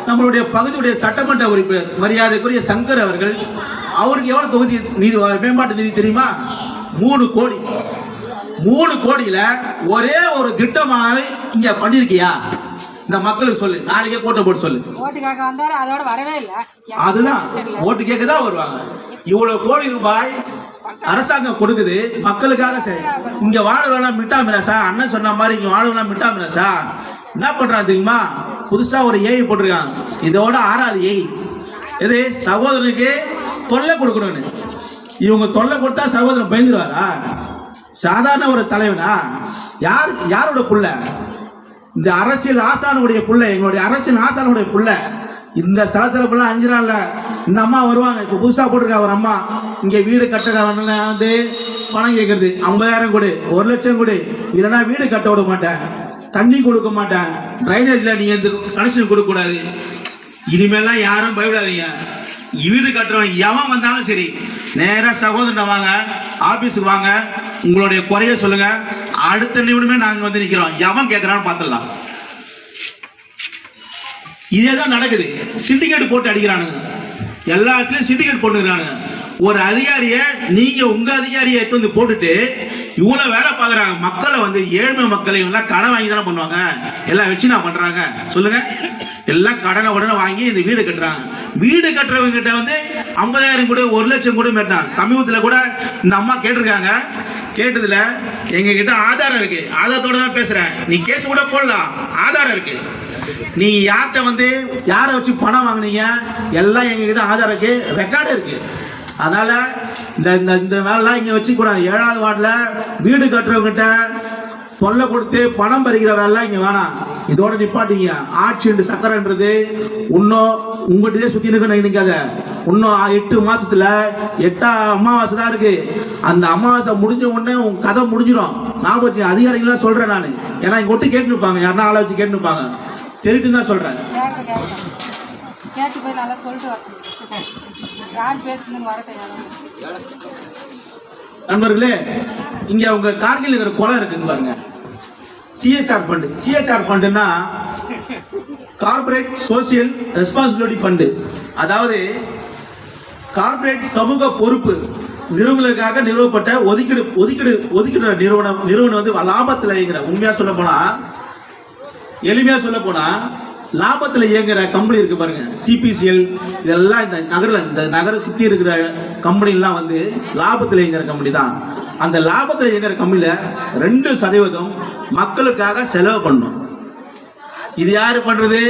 நம்மளுடைய பகுதியுடைய சட்டமன்ற உறுப்பினர் மரியாதைக்குரிய சங்கர் அவர்கள், அவருக்கு எவ்வளவு தொகுதி நிதி மேம்பாட்டு நிதி தெரியுமா? 3 கோடி. 3 கோடியில ஒரே ஒரு திட்டமாக இங்க பண்ணிருக்கியா? இந்த மக்களுக்கு சொல்லு, நாளைக்கே கூட்ட போட்டு சொல்லு. ஓட்டு கேட்க வந்தாரு, அதோட வரவே இல்லை. அதுதான் ஓட்டு கேட்க தான் வருவாங்க. இவ்வளவு கோடி ரூபாய் அரசாங்கம் கொடுக்குது மக்களுக்காக. சரி, இங்க வாழ்வெல்லாம் மிட்டாமிராசா, அண்ணன் சொன்ன மாதிரி இங்க வாழ்வெல்லாம் மிட்டாமிராசா. என்ன பண்றாங்க தெரியுமா? புதுசா ஒரு ஏஐ போட்டிருக்காங்க. இதோட 6வது ஏஐ எது? சகோதரனுக்கு தொல்லை கொடுக்கணும்னு. இவங்க தொல்லை கொடுத்தா சகோதரன் பயந்துருவாரா? சாதாரண ஒரு தலைவனா? யாரோட புள்ள? இந்த அரசியல் ஆசானுடைய புள்ள, எங்களுடைய அரசியல் ஆசானுடைய புள்ள. இந்த சலசலப்பெல்லாம் 5 நாள்ல இந்த அம்மா வருவாங்க. இப்போ புதுசாக போட்டிருக்காங்க ஒரு அம்மா, இங்கே வீடு கட்டுற வந்து பணம் கேட்கறது. 50,000 கொடு, 1 லட்சம் கொடு, இல்லைன்னா வீடு கட்ட விட மாட்டேன், தண்ணி கொடுக்க மாட்டேன், ட்ரைனேஜில் நீங்கள் இந்த கனெக்ஷன் கொடுக்கக்கூடாது. இனிமேலாம் யாரும் பயப்படாதீங்க. வீடு கட்டுறவன் எவன் வந்தாலும் சரி, நேராக சகோதரன் வாங்க, ஆபீஸுக்கு வாங்க, உங்களுடைய குறைய சொல்லுங்க. அடுத்த நிமிடமே நாங்கள் வந்து நிற்கிறோம். எவன் கேட்குறான்னு பார்த்துடலாம். இதே தான் நடக்குது. சிண்டிகேட் போட்டு அடிக்கிறானுங்க. எல்லா இடத்துலையும் சிண்டிகேட் போட்டுக்கிறானுங்க. ஒரு அதிகாரியை நீங்க உங்க அதிகாரியை எடுத்து வந்து போட்டுட்டு இவ்வளவு வேலை பார்க்குறாங்க. மக்களை வந்து ஏழ்மை மக்களை எல்லாம் கடன் வாங்கி தானே பண்ணுவாங்க. எல்லாம் வச்சு நான் பண்றாங்க சொல்லுங்க. எல்லாம் கடனை உடனே வாங்கி இந்த வீடு கட்டுறாங்க. வீடு கட்டுறவங்க கிட்ட வந்து 50,000 கூட 1 லட்சம் கூட மேட்டான். சமீபத்தில் கூட இந்த அம்மா கேட்டிருக்காங்க. கேட்டதுல எங்க கிட்ட ஆதாரம் இருக்கு, ஆதாரத்தோட தான் பேசுறேன், நீ கேஸ் கூட போடலாம், ஆதாரம் இருக்கு. நீ யார்கிட்ட வந்து யாரை வச்சு பணம் வாங்கினீங்க எல்லாம் எங்க கிட்ட ஆதாரம் இருக்கு, ரெக்கார்டு இருக்கு. அதனால இந்த வேலைலாம் இங்க வச்சு கூட 7வது வார்டுல வீடு கட்டுறவங்கிட்ட தொல்லை கொடுத்து பணம் பறிக்கிற வேலைலாம் இங்க வேணாம். இதோட நிப்பாட்டிங்க. ஆட்சி சக்கரன்றது இன்னும் உங்ககிட்டயே சுத்தி நினைக்காத. இன்னும் 8 மாசத்துல 8 அமாவாசை தான் இருக்கு. அந்த அமாவாசை முடிஞ்ச உடனே உங்க கதை முடிஞ்சிடும். நான் வச்சு அதிகாரிகளாம் சொல்றேன் நான். ஏன்னா இங்க ஒட்டு கேட்டு இருப்பாங்க, யாருன்னா ஆளை வச்சு கேட்டு இருப்பாங்க. தெரிவிட்டு தான் சொல்றேன். கேட்டு போய் நல்லா சொல்லிட்டு யார் பேசுதுன்னு வரட்டும். நண்பர்களே, இங்க உங்க கார்கில் இருக்கிற குளம் இருக்குன்னு பாருங்க. CSR fund. சிஎஸ்ஆர் ஃபண்டுன்னா கார்பரேட் சோசியல் ரெஸ்பான்சிபிலிட்டி ஃபண்டு. அதாவது கார்பரேட் சமூக பொறுப்பு நிறுவனங்களுக்காக நிறுவப்பட்ட ஒதுக்கீடு நிறுவனம் வந்து லாபத்தில் இயங்குற. உண்மையா சொல்ல போனா, எளிமையா சொல்ல போனா, லாபத்தில் இயங்குற கம்பெனி இருக்கு பாருங்க, சிபிசிஎல், இதெல்லாம் இந்த நகரை சுற்றி இருக்கிற கம்பெனிலாம் வந்து லாபத்தில் இயங்குற கம்பெனி தான். அந்த லாபத்தில் இயங்குற கம்பெனியில் 2% மக்களுக்காக செலவு பண்ணும். இது யாரு பண்றது?